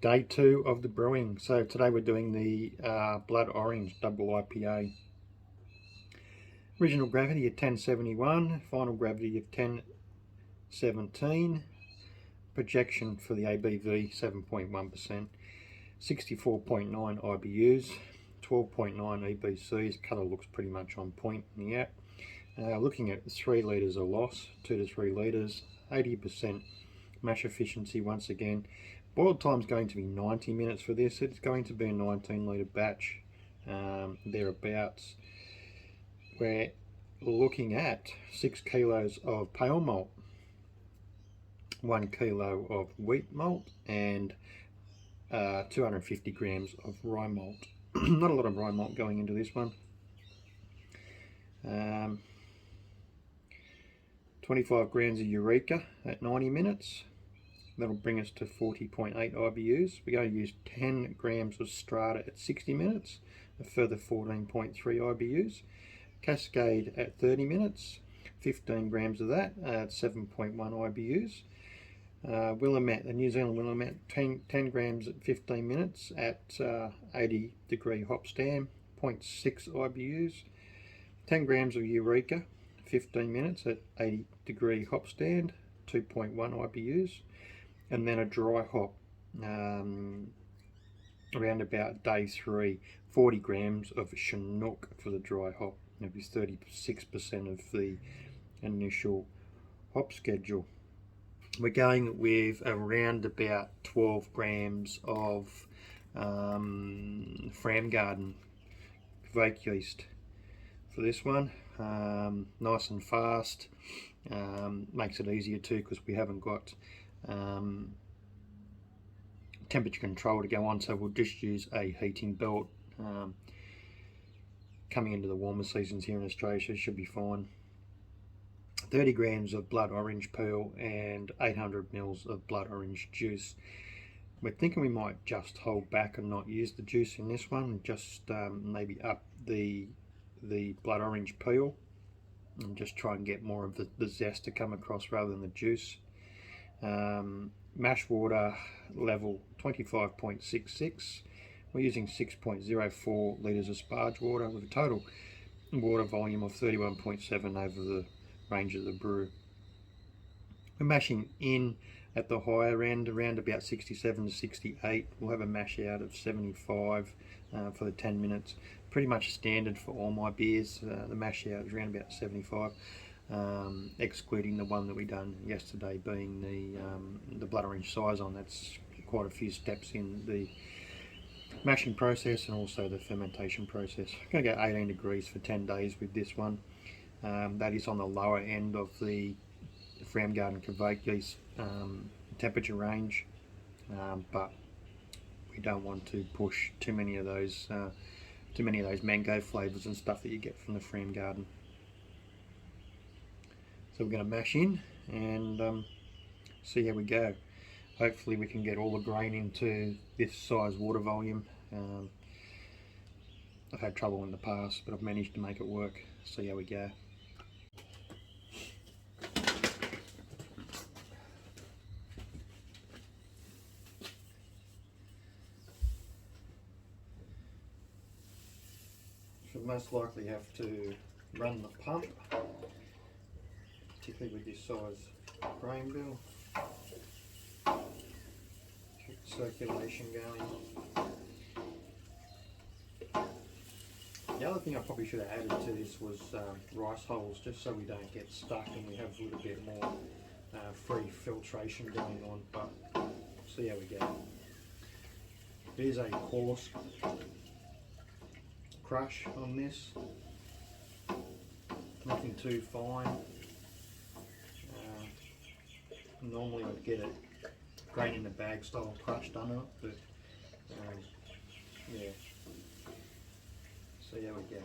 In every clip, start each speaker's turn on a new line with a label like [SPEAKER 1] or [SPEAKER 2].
[SPEAKER 1] Day 2 of the brewing. So today we're doing the Blood Orange double IPA. Original gravity of 1071, final gravity of 1017, projection for the ABV 7.1%, 64.9 IBUs, 12.9 EBCs. Colour looks pretty much on point in the app. Looking at 3 litres of loss, 2 to 3 litres, 80% mash efficiency once again. Boil time is going to be 90 minutes for this. It's going to be a 19 litre batch, thereabouts. We're looking at 6 kilos of pale malt, 1 kilo of wheat malt, and 250 grams of rye malt. Not a lot of rye malt going into this one. 25 grams of Eureka at 90 minutes. That'll bring us to 40.8 IBUs. We're going to use 10 grams of Strata at 60 minutes, a further 14.3 IBUs. Cascade at 30 minutes, 15 grams of that at 7.1 IBUs. Willamette, the New Zealand Willamette, 10 grams at 15 minutes at 80 degree hop stand, 0.6 IBUs. 10 grams of Eureka, 15 minutes at 80 degree hop stand, 2.1 IBUs. And then a dry hop around about day 3, 40 grams of Chinook for the dry hop. It'll be 36% of the initial hop schedule. We're going with around about 12 grams of Fram Garden Vacy yeast for this one. Nice and fast, makes it easier too because we haven't got temperature control to go on, so we'll just use a heating belt. Coming into the warmer seasons here in Australia, so it should be fine. 30 grams of blood orange peel and 800 mils of blood orange juice. We're thinking we might just hold back and not use the juice in this one, just maybe up the blood orange peel and just try and get more of the zest to come across rather than the juice. Mash water level 25.66. We're using 6.04 litres of sparge water with a total water volume of 31.7 over the range of the brew. We're mashing in at the higher end around about 67 to 68. We'll have a mash out of 75 for the 10 minutes. Pretty much standard for all my beers. The mash out is around about 75. Excluding the one that we done yesterday being the blood orange saison. That's quite a few steps in the mashing process and also the fermentation process. I'm going to go 18 degrees for 10 days with this one. That is on the lower end of the Fram Garden Vacy temperature range, but we don't want to push too many of those mango flavours and stuff that you get from the Fram Garden. So we're going to mash in and see how we go. Hopefully we can get all the grain into this size water volume. I've had trouble in the past, but I've managed to make it work. See how we go. Should most likely have to run the pump, particularly with this size grain bill. Keep the circulation going. The other thing I probably should have added to this was rice hulls, just so we don't get stuck and we have a little bit more free filtration going on, but see how we go. There's a coarse crush on this, nothing too fine. Normally I'd get it grain in the bag style crushed on it, but yeah, see how we go.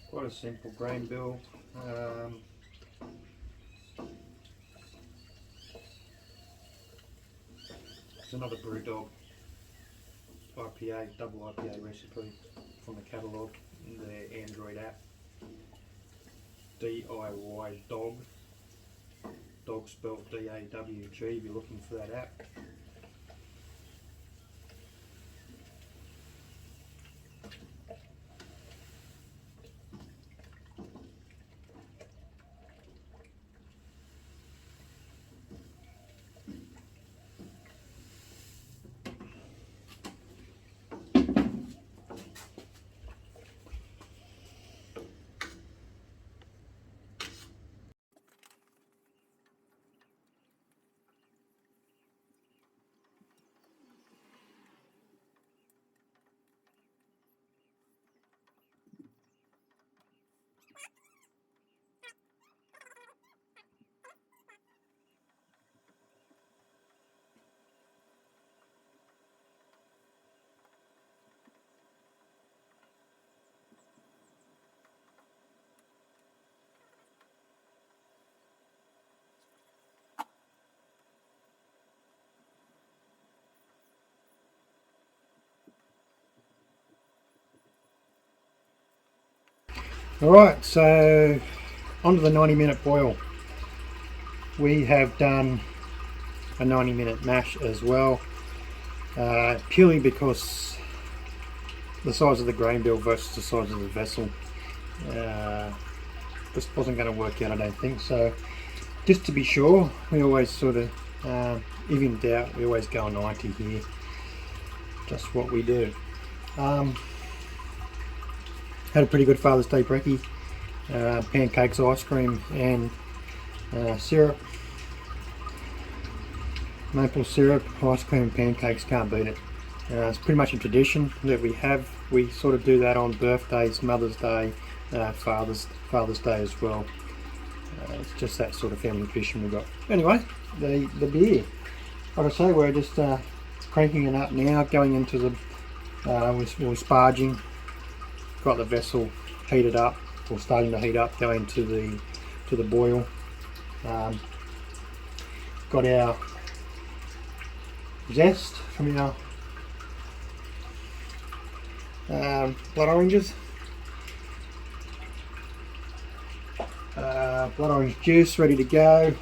[SPEAKER 1] Quite a simple grain bill. It's another Brewdog IPA, double IPA recipe from the catalogue in their Android app. DIY Dog. Dog spelled D-A-W-G if you're looking for that app. Alright, so onto the 90-minute boil. We have done a 90-minute mash as well, purely because the size of the grain bill versus the size of the vessel just wasn't going to work out, I don't think. So just to be sure, we always sort of, if in doubt, we always go 90 here. Just what we do. Had a pretty good Father's Day brekkie, pancakes, ice cream and syrup. Maple syrup, ice cream and pancakes, can't beat it. It's pretty much a tradition that we have. We sort of do that on birthdays, Mother's Day, Father's Day as well. It's just that sort of family tradition we've got. Anyway, the beer. Like I say, we're just cranking it up now, going into the, we're sparging. Got the vessel heated up, or starting to heat up, going to the boil. Got our zest from our blood oranges, blood orange juice ready to go.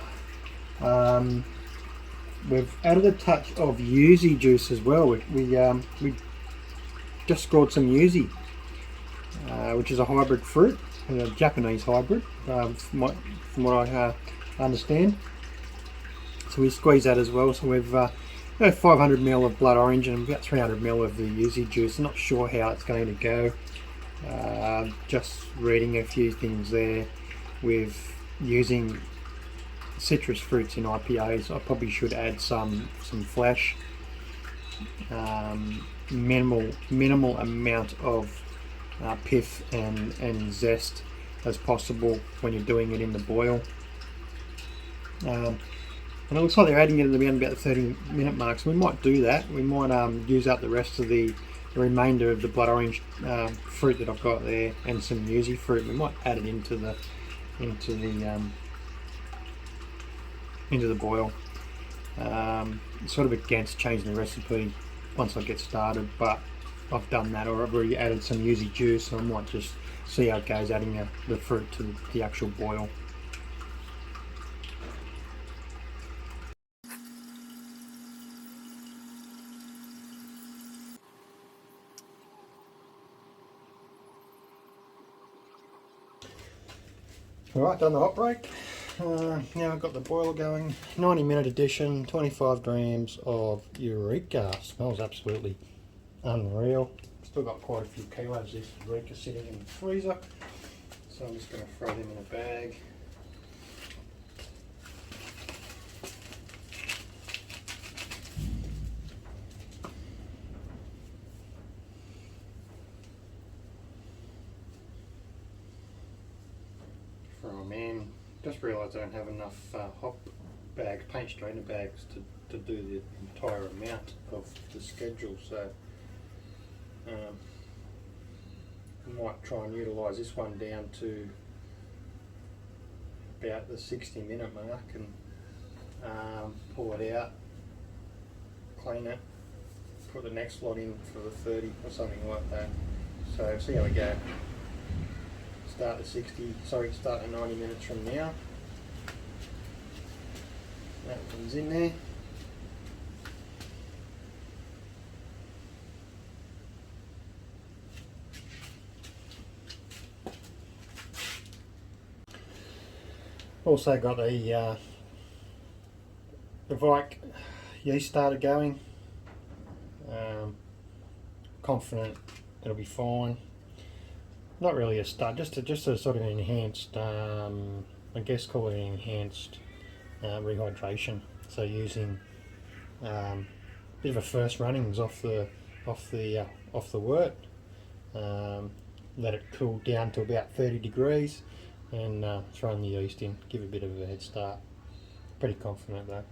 [SPEAKER 1] We've added a touch of yuzu juice as well. We just scored some yuzu, which is a hybrid fruit, a Japanese hybrid, from what I understand. So we squeeze that as well. So we've 500 ml of blood orange and about 300 ml of the yuzu juice. Not sure how it's going to go. Just reading a few things there with using citrus fruits in IPAs. I probably should add some flesh. Minimal amount of pith and zest as possible when you're doing it in the boil. And it looks like they're adding it around about the 30-minute mark, so we might do that. We might use up the rest of the remainder of the blood orange fruit that I've got there, and some yuzu fruit. We might add it into the boil. Sort of against changing the recipe once I get started, but I've done that, or I've already added some yuzu juice, so I might just see how it goes adding the fruit to the actual boil. Alright, done the hot break. Now I've got the boil going. 90-minute edition, 25 grams of Eureka. Smells absolutely unreal. Still got quite a few kilos of this Eureka sitting in the freezer. So I'm just going to throw them in a bag. Throw them in. Just realised I don't have enough hop bags, paint straightener bags to do the entire amount of the schedule, so I might try and utilise this one down to about the 60-minute mark and pull it out, clean it, put the next lot in for the 30 or something like that. So see how we go. Start at 90 minutes from now. That one's in there. Also got the Vacy yeast starter going. Confident it'll be fine. Not really a start, just a sort of enhanced, I guess call it enhanced rehydration. So using a bit of a first runnings off the wort. Let it cool down to about 30 degrees, and throwing the yeast in, give it a bit of a head start. Pretty confident though.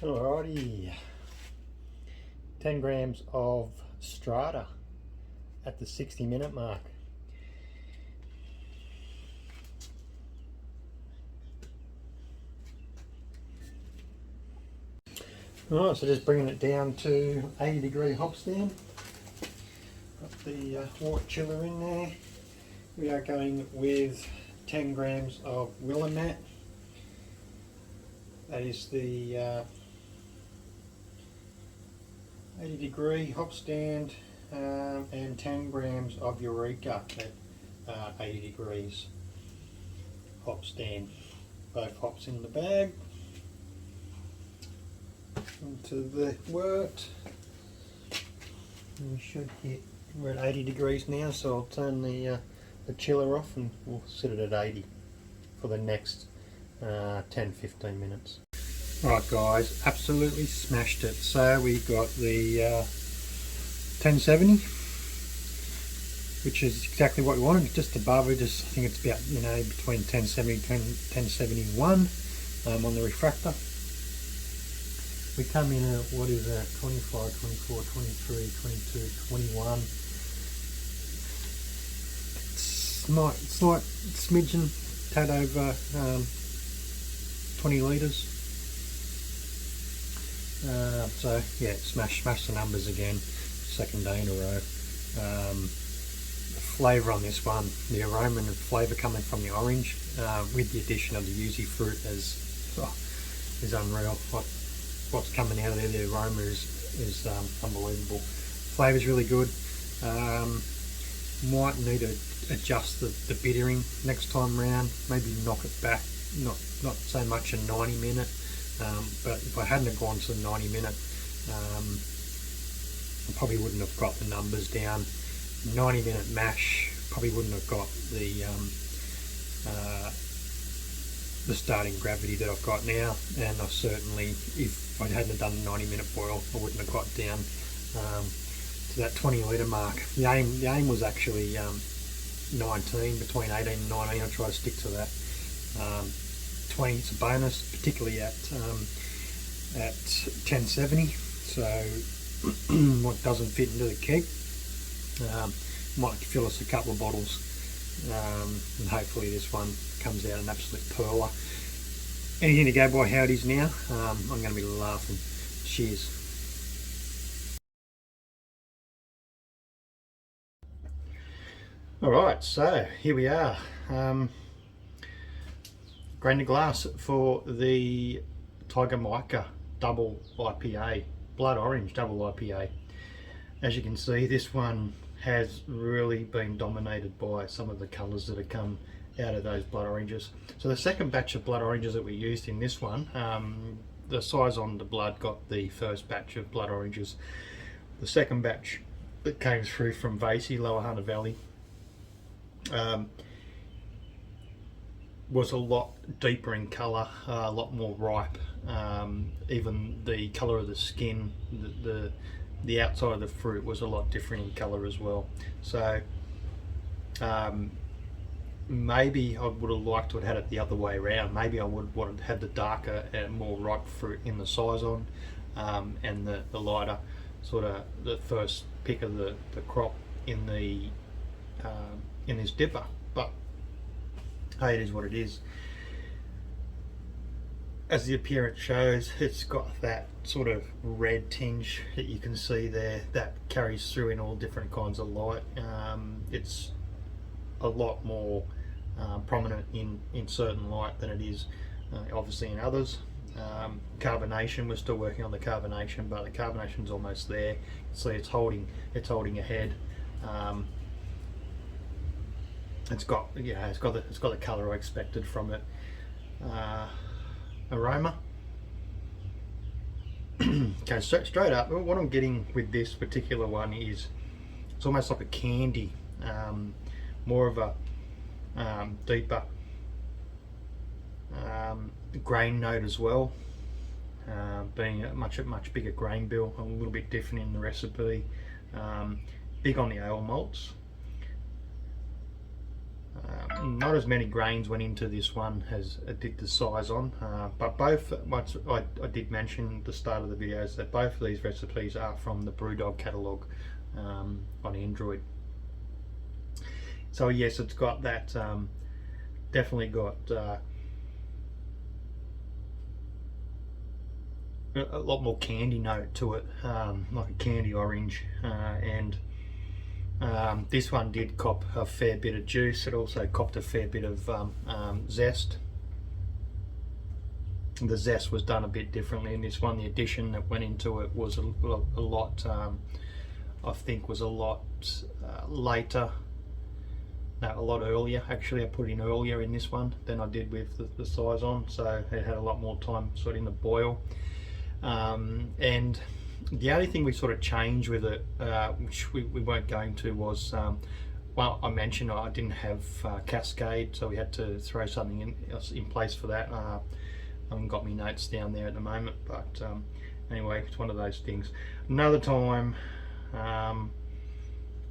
[SPEAKER 1] Alrighty, 10 grams of strata at the 60-minute mark. Alright, so just bringing it down to 80-degree hop stand. Got the wort chiller in there. We are going with 10 grams of Willamette. That is the 80-degree hop stand, and 10 grams of Eureka at 80 degrees hop stand. Both hops in the bag. Into the wort. We should hit, we're at 80 degrees now, so I'll turn the chiller off and we'll set it at 80 for the next 10-15 minutes. Right guys, absolutely smashed it. So we got the 1070, which is exactly what we wanted, just above it. I think it's about, you know, between 1070 and 1071 on the refractor. We come in at, what is that, 25, 24, 23, 22, 21. Slight smidgen, tad over 20 litres. So yeah, smash the numbers again, second day in a row. The flavour on this one, the aroma and flavour coming from the orange, with the addition of the yuzu fruit is unreal. What's coming out of there, the aroma is unbelievable. Flavour's really good. Might need to adjust the bittering next time round, maybe knock it back, not so much a 90 minute, but if I hadn't have gone to the 90 minute, I probably wouldn't have got the numbers down. 90 minute mash probably wouldn't have got the starting gravity that I've got now, and I certainly, if I hadn't done the 90 minute boil, I wouldn't have got down to that 20 litre mark. The aim was actually 19, between 18 and 19. I try to stick to that. 20 is a bonus, particularly at 1070. So what doesn't fit into the keg, might fill us a couple of bottles, and hopefully this one comes out an absolute perler. Anything to go by how it is now. I'm going to be laughing. Cheers. Alright, so here we are. Grain to glass for the Tiger Mica double IPA, blood orange double IPA. As you can see, this one has really been dominated by some of the colours that have come out of those blood oranges. So the second batch of blood oranges that we used in this one, the size on the blood got the first batch of blood oranges. The second batch that came through from Vacy, Lower Hunter Valley, was a lot deeper in colour, a lot more ripe. Even the colour of the skin, the outside of the fruit was a lot different in colour as well. So maybe I would have liked to have had it the other way around. Maybe I would have had the darker and more ripe fruit in the Saison, and the lighter, sort of the first pick of the crop in the in this dipper. But hey, it is what it is. as the appearance shows, it's got that sort of red tinge that you can see there that carries through in all different kinds of light. It's a lot more prominent in certain light than it is obviously in others. Carbonation, we're still working on the carbonation, but the carbonation's almost there. So it's holding ahead. It's got the colour I expected from it. Aroma. Okay, straight up, what I'm getting with this particular one is it's almost like a candy, more of a deeper grain note as well, being a much bigger grain bill, a little bit different in the recipe, big on the ale malts. Not as many grains went into this one as it did the size on, but both, I did mention at the start of the videos that both of these recipes are from the Brewdog catalogue on Android. So yes, it's got that, definitely got a lot more candy note to it, like a candy orange, and this one did cop a fair bit of juice. It also copped a fair bit of zest. The zest was done a bit differently in this one. The addition that went into it was a lot, I think was a lot later. No, a lot earlier. Actually, I put in earlier in this one than I did with the size on, so it had a lot more time sort of in the boil. And the only thing we sort of changed with it, which we weren't going to, was well, I mentioned I didn't have Cascade, so we had to throw something in place for that. I haven't got my notes down there at the moment, but anyway, it's one of those things. Another time, I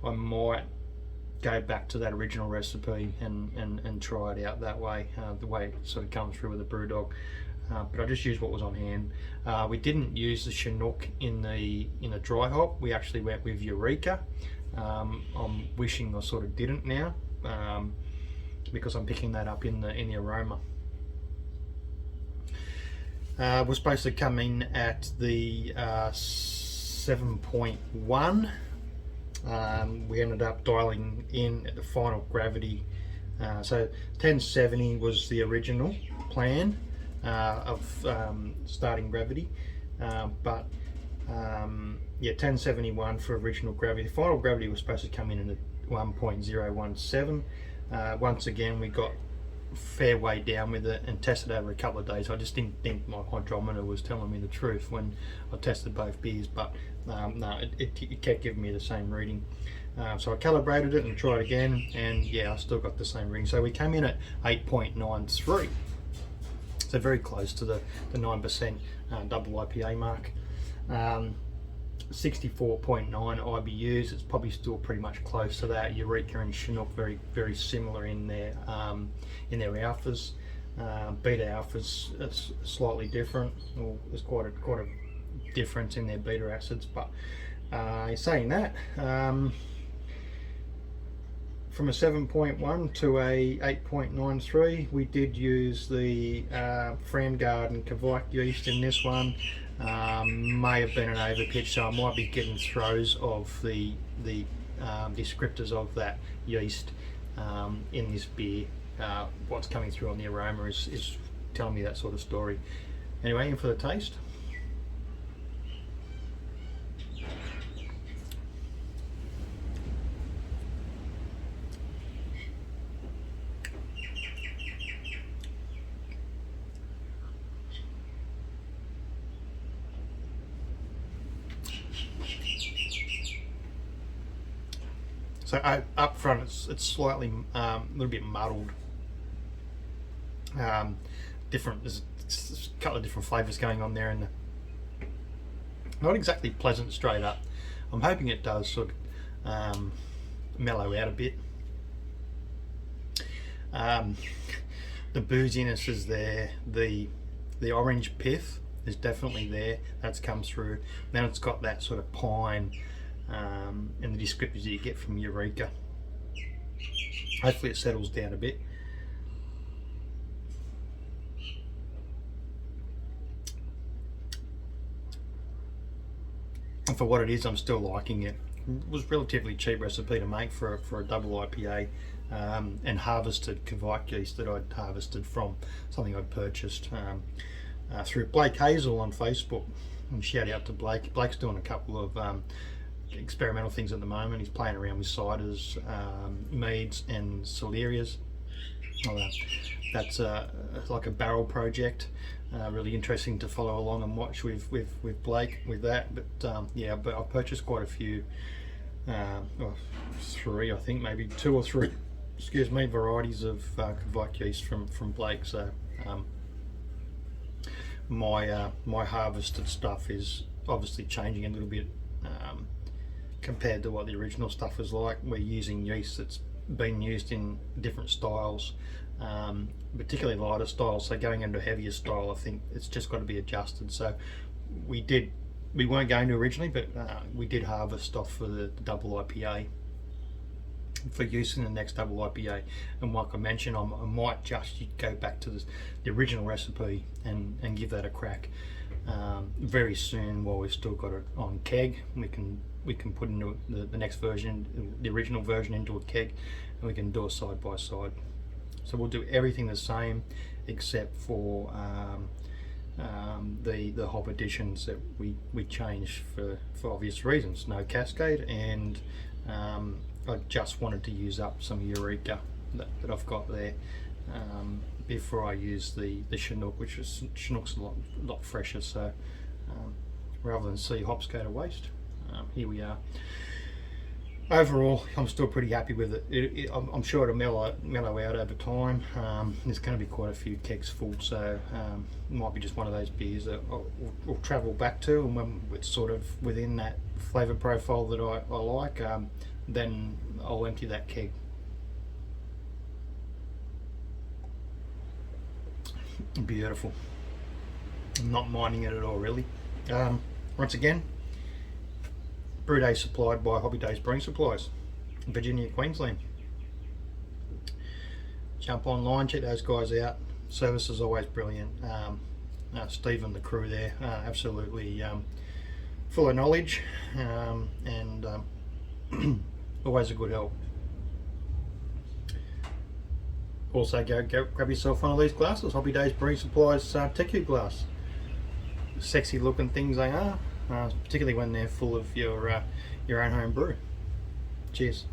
[SPEAKER 1] might go back to that original recipe and try it out that way, the way it sort of comes through with the Brewdog. But I just used what was on hand. We didn't use the Chinook in the dry hop. We actually went with Eureka. I'm wishing I sort of didn't now, because I'm picking that up in the aroma. We're supposed to come in at the 7.1. We ended up dialing in at the final gravity. So 1070 was the original plan of starting gravity, but yeah, 1071 for original gravity. Final gravity was supposed to come in at 1.017. Once again, we got fair way down with it and tested over a couple of days. I just didn't think my hydrometer was telling me the truth when I tested both beers, but no, it kept giving me the same reading. So I calibrated it and tried again, and yeah, I still got the same reading. So we came in at 8.93. So very close to the 9% double IPA mark. 64.9 IBUs. It's probably still pretty much close to that. Eureka and Chinook very similar in their alphas. Beta alphas are slightly different. Well, there's quite a difference in their beta acids. But saying that, from a 7.1 to a 8.93, we did use the Framgarden Kvike yeast in this one. May have been an overpitch, so I might be getting throws of the descriptors of that yeast in this beer. What's coming through on the aroma is telling me that sort of story. Anyway, in for the taste. So up front, it's slightly a little bit muddled. There's a couple of different flavours going on there, and not exactly pleasant straight up. I'm hoping it does sort of mellow out a bit. The booziness is there. The orange pith is definitely there. That's come through. Then it's got that sort of pine. And the descriptors that you get from Eureka. Hopefully it settles down a bit. And for what it is, I'm still liking it. It was a relatively cheap recipe to make for a double IPA, and harvested Kvike yeast that I'd harvested from something I'd purchased through Blake Hazel on Facebook. And shout out to Blake. Blake's doing a couple of experimental things at the moment. He's playing around with ciders, meads and celerias. That's like a barrel project. Really interesting to follow along and watch with Blake with that. But yeah, but I've purchased quite a few, three, I think, maybe 2 or 3, excuse me, varieties of Kvike yeast from Blake. So my harvested stuff is obviously changing a little bit compared to what the original stuff was like. We're using yeast that's been used in different styles, particularly lighter styles. So going into a heavier style, I think it's just got to be adjusted. So we weren't going to originally, but we did harvest off for the double IPA for use in the next double IPA. And like I mentioned, I might just go back to the original recipe and give that a crack very soon. While we've still got it on keg, we can put into the next version, the original version, into a keg, and we can do it side by side. So we'll do everything the same except for the hop additions that we changed for obvious reasons. No Cascade, and I just wanted to use up some Eureka that I've got there before I use the Chinook, which is Chinook's a lot fresher. So rather than see hops go to waste, here we are. Overall, I'm still pretty happy with it. I'm sure it'll mellow out over time. There's going to be quite a few kegs full, so it might be just one of those beers that we'll travel back to, and when it's sort of within that flavour profile that I like, then I'll empty that keg. Beautiful. I'm not minding it at all, really. Once again, brew day supplied by Hobby Days Brewing Supplies, Virginia, Queensland. Jump online, check those guys out. Service is always brilliant. Steve and the crew there, absolutely full of knowledge, and always a good help. Also, go grab yourself one of these glasses, Hobby Days Brewing Supplies Teku glass. Sexy looking things they are, particularly when they're full of your own home brew. Cheers.